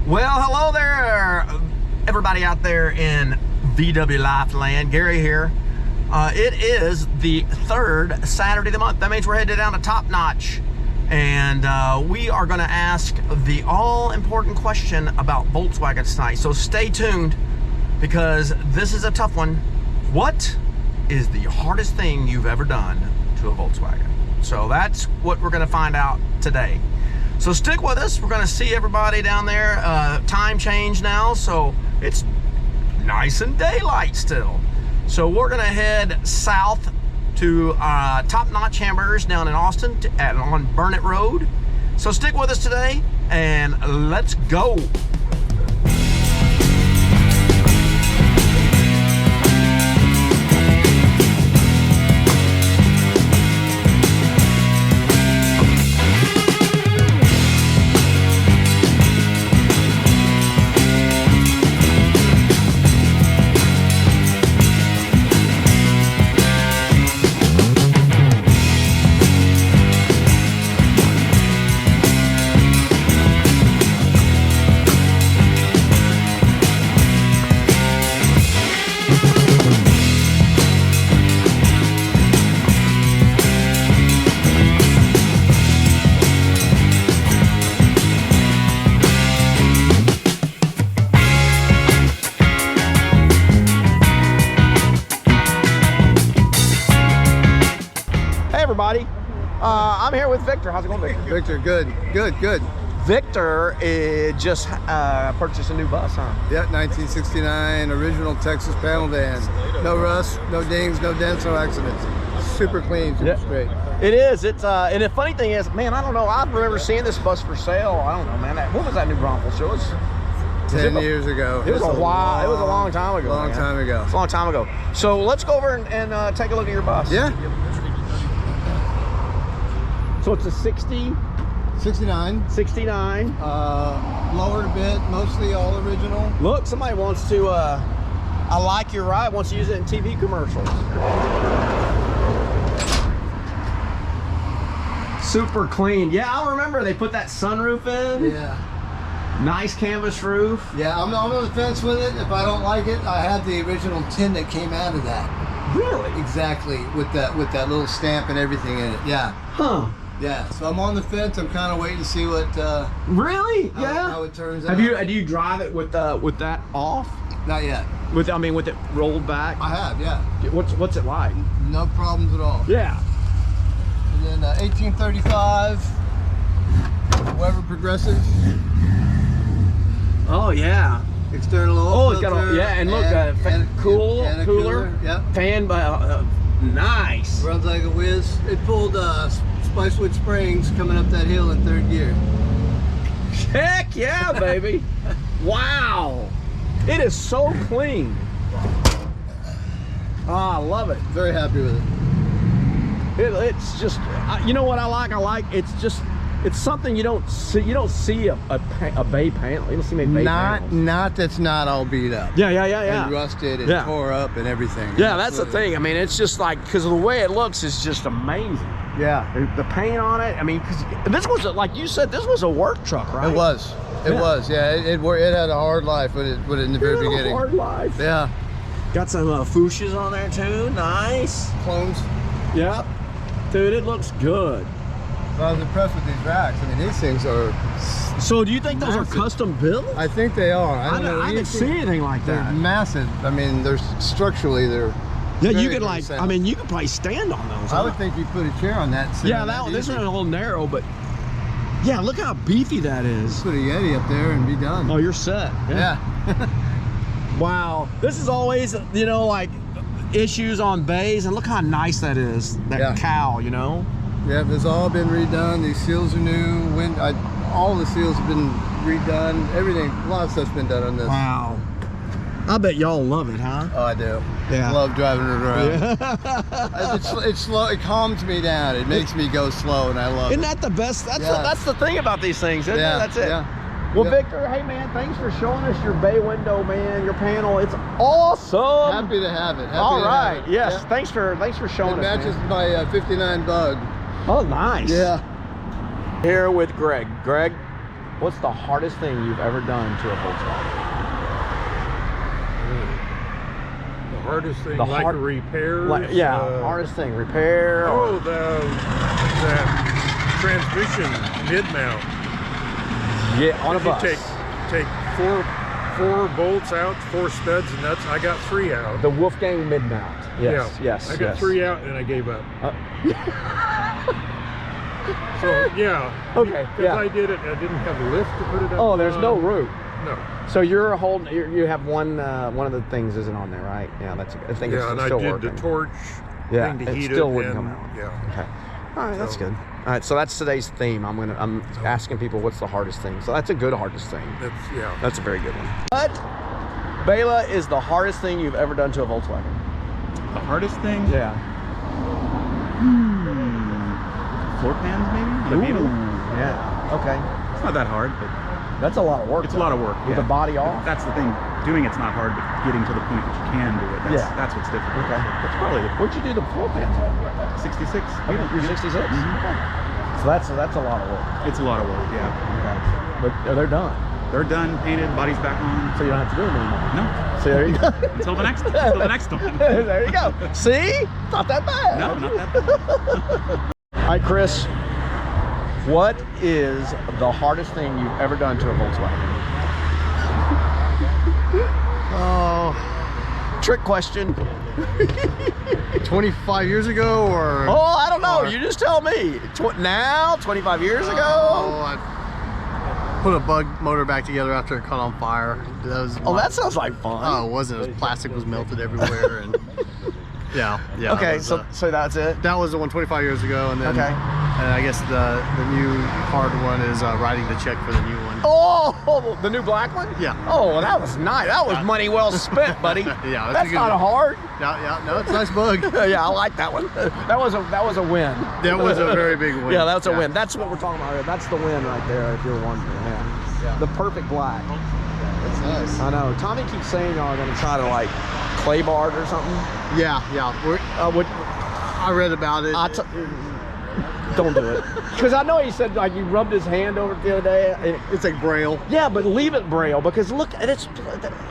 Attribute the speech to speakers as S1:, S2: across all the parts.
S1: Well, hello there, everybody out there in VW Life land. Gary here. It is the third Saturday of the month. That means we're headed down to Top Notch. And we are going to ask the all-important question about Volkswagen tonight. So stay tuned, because this is a tough one. What is the hardest thing you've ever done to a Volkswagen? So that's what we're going to find out today. So stick with us. We're going to see everybody down there. Time change now, so it's nice and daylight still. So we're going to head south to Top Notch Hamburgers down in Austin on Burnett Road. So stick with us today, and let's go. Everybody, I'm here with Victor. How's it going, Victor?
S2: Victor, good.
S1: Victor just purchased a new bus, huh?
S2: Yeah, 1969 original Texas panel van. No rust, no dings, no dents, no accidents. Super clean, super straight.
S1: It is. It's and the funny thing is, man, I don't know. I remember seeing this bus for sale. I don't know, man. What was that new Bronco show? It was
S2: 10 years ago.
S1: It was a while. It was a long time ago.
S2: Long time ago.
S1: It's a long time ago. So let's go over and take a look at your bus.
S2: Yeah.
S1: So it's a
S2: 69.
S1: 69.
S2: Lowered a bit, mostly all original.
S1: Look, somebody wants to, I like your ride, wants to use it in TV commercials. Super clean. Yeah, I remember they put that sunroof in.
S2: Yeah.
S1: Nice canvas roof.
S2: Yeah, I'm on the fence with it. If I don't like it, I have the original tin that came out of that.
S1: Really?
S2: Exactly, with that little stamp and everything in it. Yeah.
S1: Huh.
S2: Yeah, so I'm on the fence. I'm kind of waiting to see what
S1: Really?
S2: how it turns out.
S1: Do you drive it with that off?
S2: Not yet.
S1: With it rolled back?
S2: I have, yeah.
S1: What's it like?
S2: No problems at all.
S1: Yeah.
S2: And then 1835 Weber Progressive.
S1: Oh yeah.
S2: External oil
S1: Oh, it's got
S2: filter,
S1: a and look,
S2: and
S1: cooler.
S2: Yep.
S1: Fan, nice.
S2: Runs like a whiz. It pulled Spicewood Springs coming up that hill in third gear.
S1: Heck yeah, baby. Wow. It is so clean. Oh, I love it.
S2: Very happy with it.
S1: It's just, you know what I like? It's something you don't see. You don't see a bay panel. You don't see many bay panels.
S2: Not that's not all beat up.
S1: Yeah.
S2: And rusted and tore up and everything.
S1: Yeah, that's the thing. I mean, it's just like, because of the way it looks is just amazing.
S2: Yeah.
S1: The paint on it. I mean, because this was, like you said, this was a work truck, right?
S2: It was. It was. Yeah. It had a hard life in the very beginning.
S1: Hard life.
S2: Yeah.
S1: Got some fuchsias on there too. Nice.
S2: Clones.
S1: Yep. Dude, it looks good.
S2: I was impressed with these racks. I mean, these things are.
S1: So, do you think those are custom built?
S2: I think they are. I
S1: didn't see anything like
S2: they're
S1: that.
S2: Massive. I mean, they're structurally
S1: Yeah, you could I mean, you could probably stand on those.
S2: I would think you put a chair on that.
S1: Yeah, this one's a little narrow, but yeah, look how beefy that is.
S2: Put a Yeti up there and be done.
S1: Oh, you're set.
S2: Yeah.
S1: Wow, this is always, you know, like issues on bays, and look how nice that is. That cowl, you know.
S2: Yeah, it's all been redone. These seals are new. All the seals have been redone. Everything, a lot of stuff's been done on this.
S1: Wow. I bet y'all love it, huh?
S2: Oh, I do.
S1: Yeah.
S2: I love driving it around.
S1: Yeah.
S2: It's slow. It calms me down. It makes me go slow, and I love it.
S1: Isn't that the best? That's the thing about these things, isn't it? That's it.
S2: Yeah.
S1: Well, Victor, hey man, thanks for showing us your bay window, man. Your panel, it's awesome.
S2: Happy to have it.
S1: All right, yes. Yeah. Thanks for showing
S2: us. It matches my 59 Bug.
S1: Oh, nice.
S2: Yeah.
S1: Here with Greg. Greg, What's the hardest thing you've ever done to a Volkswagen?
S3: The hardest thing, like repairs?
S1: Hardest thing, repair.
S3: Oh, that transmission mid-mount.
S1: Yeah, on a bus.
S3: You take four bolts out, 4 studs and nuts. I got 3 out.
S1: The Wolfgang mid-mount. Yes,
S3: yeah.
S1: yes,
S3: I got 3 out and I gave up. So yeah.
S1: Okay.
S3: Because I did it, I didn't have the lift to put it up.
S1: Oh, there's no route.
S3: No.
S1: So you're holding. You have one of the things isn't on there, right? Yeah, that's. I think it's
S3: and
S1: still
S3: I did
S1: working.
S3: the torch thing to
S1: it
S3: heat
S1: still
S3: it.
S1: wouldn't
S3: And,
S1: come out.
S3: yeah.
S1: Okay. All right, that's good. All right, so that's today's theme. I'm asking people what's the hardest thing. So that's a good hardest thing. That's a very good one. What, Bela, is the hardest thing you've ever done to a Volkswagen?
S4: The hardest thing?
S1: Yeah.
S4: Floor pans, maybe? The Beetle?
S1: Yeah. Okay.
S4: It's not that hard, but
S1: That's a lot of work.
S4: it's a lot of work.
S1: With the body off?
S4: That's the thing. Doing it's not hard, but getting to the point that you can do it, that's what's difficult.
S1: Okay.
S4: That's probably the
S1: What'd you do the floor pans on?
S4: 66.
S1: Okay, you're 66? Okay. So that's a lot of work.
S4: It's a lot of work, yeah.
S1: Okay. But they're done.
S4: They're done, painted, body's back on.
S1: So you don't have to do them anymore.
S4: No.
S1: So there you go.
S4: Until the next one.
S1: There you go. See? Not that bad.
S4: No, not that bad.
S1: All right, Chris. What is the hardest thing you've ever done to a Volkswagen?
S2: Oh,
S1: Trick question.
S2: 25 years ago or?
S1: Oh, I don't know. You just tell me. Now, 25 years ago?
S2: Oh, I put a bug motor back together after it caught on fire.
S1: That sounds like fun.
S2: Oh, it wasn't. It was plastic was melted everywhere, and yeah.
S1: Okay,
S2: it was,
S1: so that's it.
S2: that was the one 25 years ago, and then
S1: Okay.
S2: and I guess the new hard one is writing the check for the new one.
S1: Oh, the new black one?
S2: Yeah.
S1: Oh, well, that was nice. That was money well spent, buddy.
S2: Yeah,
S1: that's
S2: a good
S1: not
S2: one.
S1: hard.
S2: Yeah, no, it's a nice bug.
S1: Yeah, I like that one. That was a win.
S2: That was a very big win.
S1: Yeah, that's a win. That's what we're talking about here. That's the win right there, if you're wondering. Yeah. The perfect black.
S2: That's nice.
S1: I know. Tommy keeps saying y'all are going to try to like clay bar it or something.
S2: Yeah. I read about it.
S1: Don't do it. Because I know he said like he rubbed his hand over it the other day.
S2: It's like braille.
S1: Yeah, but leave it braille because look, it's.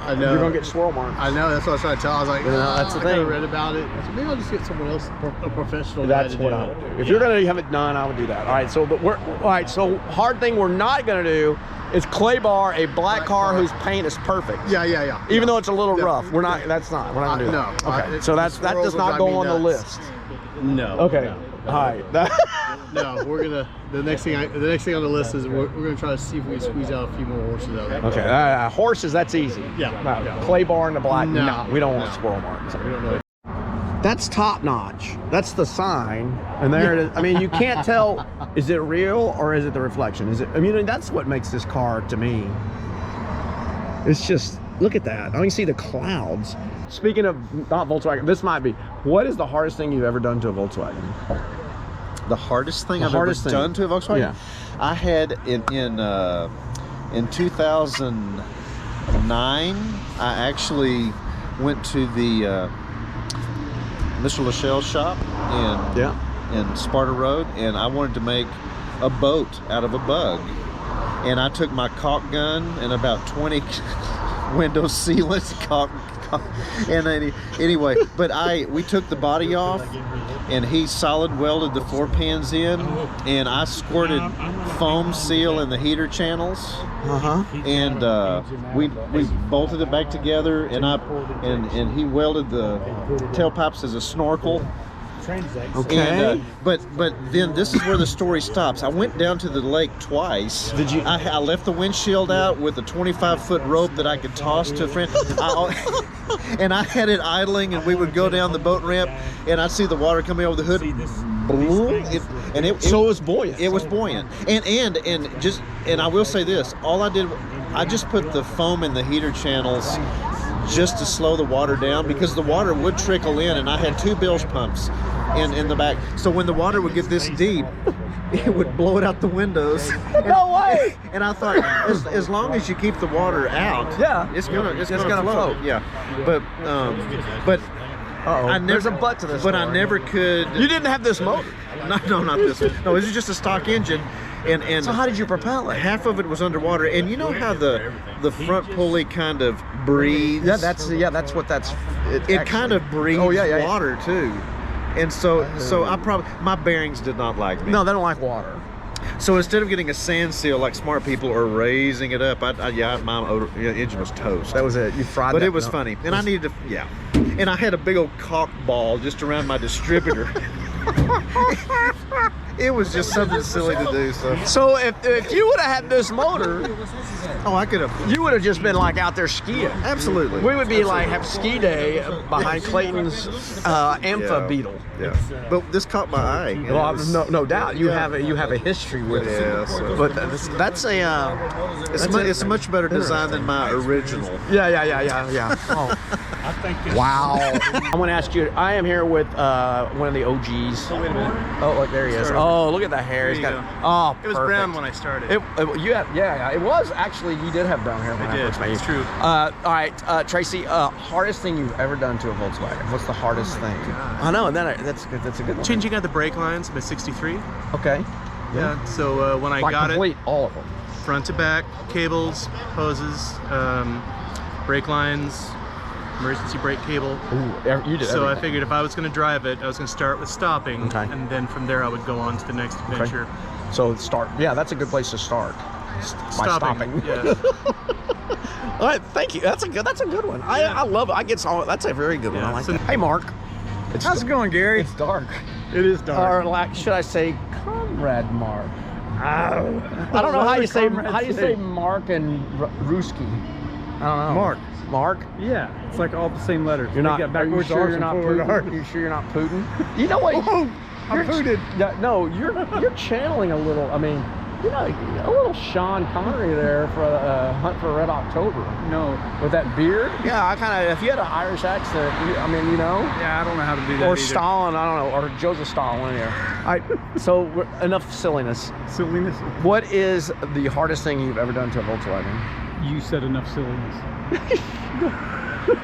S2: I know.
S1: You're going to get swirl marks.
S2: I know. That's what I was trying to tell. I was like,
S1: that's the
S2: I
S1: thing.
S2: read about it. I said, maybe I'll just get someone else, a professional.
S1: That's
S2: guy to
S1: what
S2: do
S1: I
S2: it.
S1: would do. If you're going to have it done, I would do that. All right, so so hard thing we're not going to do is clay bar a black car whose paint is perfect.
S2: Yeah.
S1: Even though it's a little rough, we're not going to do that.
S2: No.
S1: Okay. So that does not go on the list.
S2: No.
S1: Okay. All right.
S2: No, we're gonna. The next thing on the list is we're gonna try to see if we can squeeze out a few more horses out of it.
S1: Okay. Horses, that's easy.
S2: Yeah.
S1: Clay bar and the black.
S2: No.
S1: No, we don't want squirrel marks.
S2: We don't know.
S1: That's top notch. That's the sign, and there it is. I mean, you can't tell. Is it real or is it the reflection? Is it? I mean, that's what makes this car to me. It's just look at that. I can see the clouds. Speaking of not Volkswagen, this might be. What is the hardest thing you've ever done to a Volkswagen?
S5: The hardest thing
S1: The
S5: I've
S1: hardest
S5: ever
S1: thing.
S5: done to a Volkswagen?
S1: Yeah.
S5: I had in 2009, I actually went to the Mr. Lachelle shop in Sparta Road, and I wanted to make a boat out of a bug. And I took my caulk gun and about 20 window sealants, and anyway, but we took the body off, and he solid welded the floor pans in, and I squirted foam seal in the heater channels, and we bolted it back together, and he welded the tailpipes as a snorkel.
S1: Okay.
S5: And, but then this is where the story stops. I went down to the lake twice.
S1: Did you?
S5: I left the windshield out with a 25-foot rope that I could toss to a friend. And I had it idling, and we would go down the boat ramp, and I'd see the water coming over the hood.
S1: So it was buoyant.
S5: It was buoyant. And I will say this: all I did, I just put the foam in the heater channels just to slow the water down, because the water would trickle in, and I had 2 bilge pumps in the back. So when the water would get this deep, it would blow it out the windows.
S1: No way!
S5: And I thought, as long as you keep the water out, it's gonna float. Yeah, but
S1: there's a but to this.
S5: But I never could.
S1: You didn't have this motor.
S5: No, not this one. No, this is just a stock engine. And
S1: So how did you propel it?
S5: half of it was underwater, and you know how the front pulley kind of breathes.
S1: Yeah, that's what that's.
S5: It kind of breathes
S1: yeah.
S5: water too, and so I probably my bearings did not like me.
S1: No, they don't like water.
S5: So instead of getting a sand seal like smart people are raising it up, my engine was toast.
S1: That was it. You fried.
S5: But
S1: that,
S5: it was
S1: no.
S5: funny, and I needed to and I had a big old caulk ball just around my distributor. It was just something silly to do.
S1: So if you would have had this motor,
S5: I could have.
S1: you would have just been like out there skiing.
S5: Absolutely.
S1: We would be like have ski day behind Clayton's Ampha Beetle.
S5: Yeah. But this caught my eye. and it
S1: Well,
S5: was-
S1: no doubt you have a history with it.
S5: Yeah, so-
S1: But that's a
S5: It's a much better design than my original.
S1: yeah. Oh. Wow. I'm gonna ask you. I am here with one of the OGs. Oh, wait a minute. Oh, look, there he is. Oh, look at the hair. He's got. Oh,
S6: It was brown when I started.
S1: It was actually. You did have brown hair when I first met you.
S6: It's true.
S1: All right, Tracy. Hardest thing you've ever done to a Volkswagen? What's the hardest thing? I know. And then that's good. That's a good one.
S6: Changing out the brake lines, my 63.
S1: Okay.
S6: Yeah. So when I
S1: Like
S6: got
S1: complete all of them.
S6: it, front to back, cables, hoses, brake lines, emergency brake cable.
S1: Ooh, you did.
S6: So I
S1: everything.
S6: figured if I was going to drive it, I was going to start with stopping,
S1: Okay.
S6: and then from there I would go on to the next adventure.
S1: So start. Yeah, that's a good place to start. By stopping.
S6: Yeah.
S1: All right, thank you. That's a good one. I love it. That's a very good one. I
S6: Yeah,
S1: like
S6: so-
S1: that. Hey, Mark.
S3: How's it going, Gary?
S1: It's dark.
S3: It is
S1: Or like, should I say, Comrade Mark? I don't know how you say. How do you say Mark and Ruski? I don't know.
S3: Mark.
S1: Mark.
S3: Yeah, it's like all the same letters.
S1: You're not.
S3: They got
S1: Are you
S3: backwards
S1: sure
S3: R's
S1: you're
S3: and
S1: not
S3: forward
S1: Putin?
S3: R's.
S1: You sure you're not Putin? You know what?
S3: Oh, I'm Putin.
S1: Yeah, no, you're channeling a little. I mean, a little Sean Connery there for Hunt for Red October.
S3: No.
S1: With that beard? Yeah, I kind of. If you had an Irish accent, I mean,
S3: Yeah, I don't know how to do that
S1: or
S3: either.
S1: Stalin, I don't know, or Joseph Stalin in there. All right, so enough silliness.
S3: Silliness.
S1: What is the hardest thing you've ever done to a Volkswagen?
S3: You said enough silliness.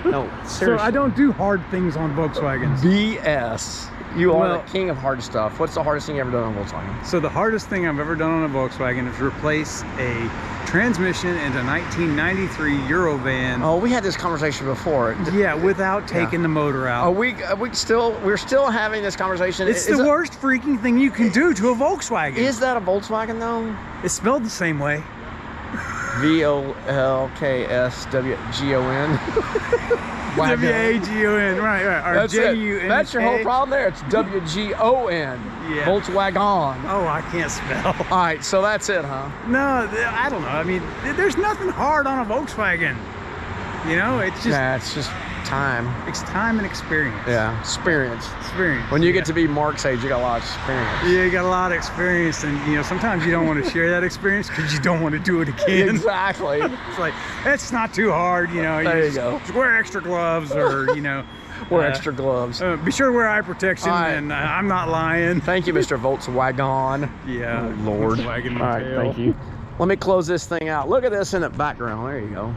S1: No, seriously.
S3: So I don't do hard things on Volkswagens.
S1: BS. You are
S3: Well-
S1: the king of hard stuff. What's the hardest thing you ever done on a Volkswagen?
S3: So the hardest thing I've ever done on a Volkswagen is replace a transmission in a 1993 Eurovan.
S1: Oh, we had this conversation before.
S3: Yeah, without taking the motor out.
S1: We're still having this conversation.
S3: It's the worst freaking thing you can do to a Volkswagen.
S1: Is that a Volkswagen though?
S3: It's spelled the same way.
S1: VOLKSWGON.
S3: W-A-G-O-N, right. Or
S1: That's it.
S3: J-U-N.
S1: That's your whole problem there. It's WGON.
S3: Yeah.
S1: Volkswagen.
S3: Oh, I can't spell.
S1: All right, so that's it, huh?
S3: No, I don't know. I mean, there's nothing hard on a Volkswagen. You know, it's just
S1: Nah, it's just time.
S3: it's time and experience.
S1: Yeah, experience.
S3: Experience.
S1: When you get to be Mark's age, you got a lot of experience.
S3: Yeah, you got a lot of experience, and sometimes you don't want to share that experience because you don't want to do it again.
S1: Exactly.
S3: It's like it's not too hard,
S1: There you
S3: just
S1: go.
S3: wear extra gloves, or
S1: Wear extra gloves.
S3: Be sure to wear eye protection,
S1: All right.
S3: and I'm not lying.
S1: Thank you, Mr. Volkswagen.
S3: Yeah,
S1: Oh, Lord.
S3: Volkswagen
S1: All right,
S3: Mateo.
S1: thank you. Let me close this thing out. Look at this in the background. There you go.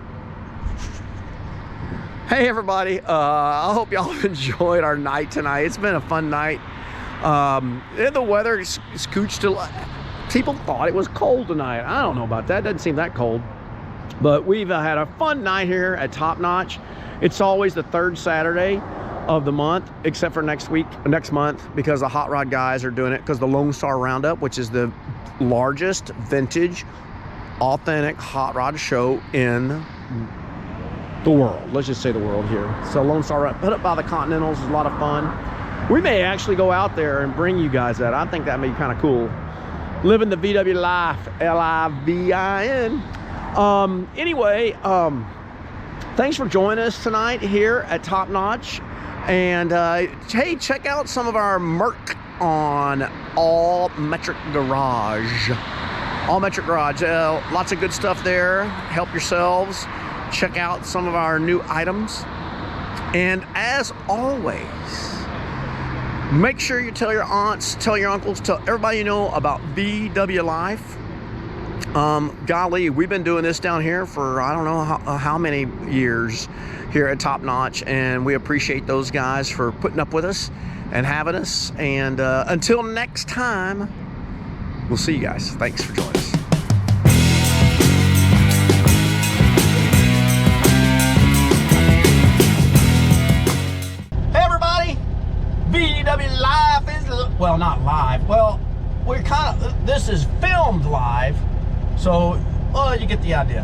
S1: Hey, everybody. I hope y'all enjoyed our night tonight. It's been a fun night. And the weather is scooched a lot. People thought it was cold tonight. I don't know about that. It doesn't seem that cold. But we've had a fun night here at Top Notch. It's always the third Saturday of the month, except for next month, because the Hot Rod guys are doing it, because the Lone Star Roundup, which is the largest vintage, authentic hot rod show in the world. Let's just say the world here. So Lone Star Roundup, put up by the Continentals, is a lot of fun. We may actually go out there and bring you guys that. I think that may be kind of cool. Living the VW life, L-I-V-I-N. Anyway, thanks for joining us tonight here at Top Notch. And hey, check out some of our merch on All Metric Garage. All Metric Garage, lots of good stuff there. Help yourselves. Check out some of our new items. And as always, make sure you tell your aunts, tell your uncles, tell everybody you know about VW Life. Golly, we've been doing this down here for I don't know how many years here at Top Notch, and we appreciate those guys for putting up with us and having us. And until next time, We'll see you guys. Thanks for joining us. Hey everybody, VW Live is, well, not live. Well, we're kind of, this is filmed live. So, well, you get the idea.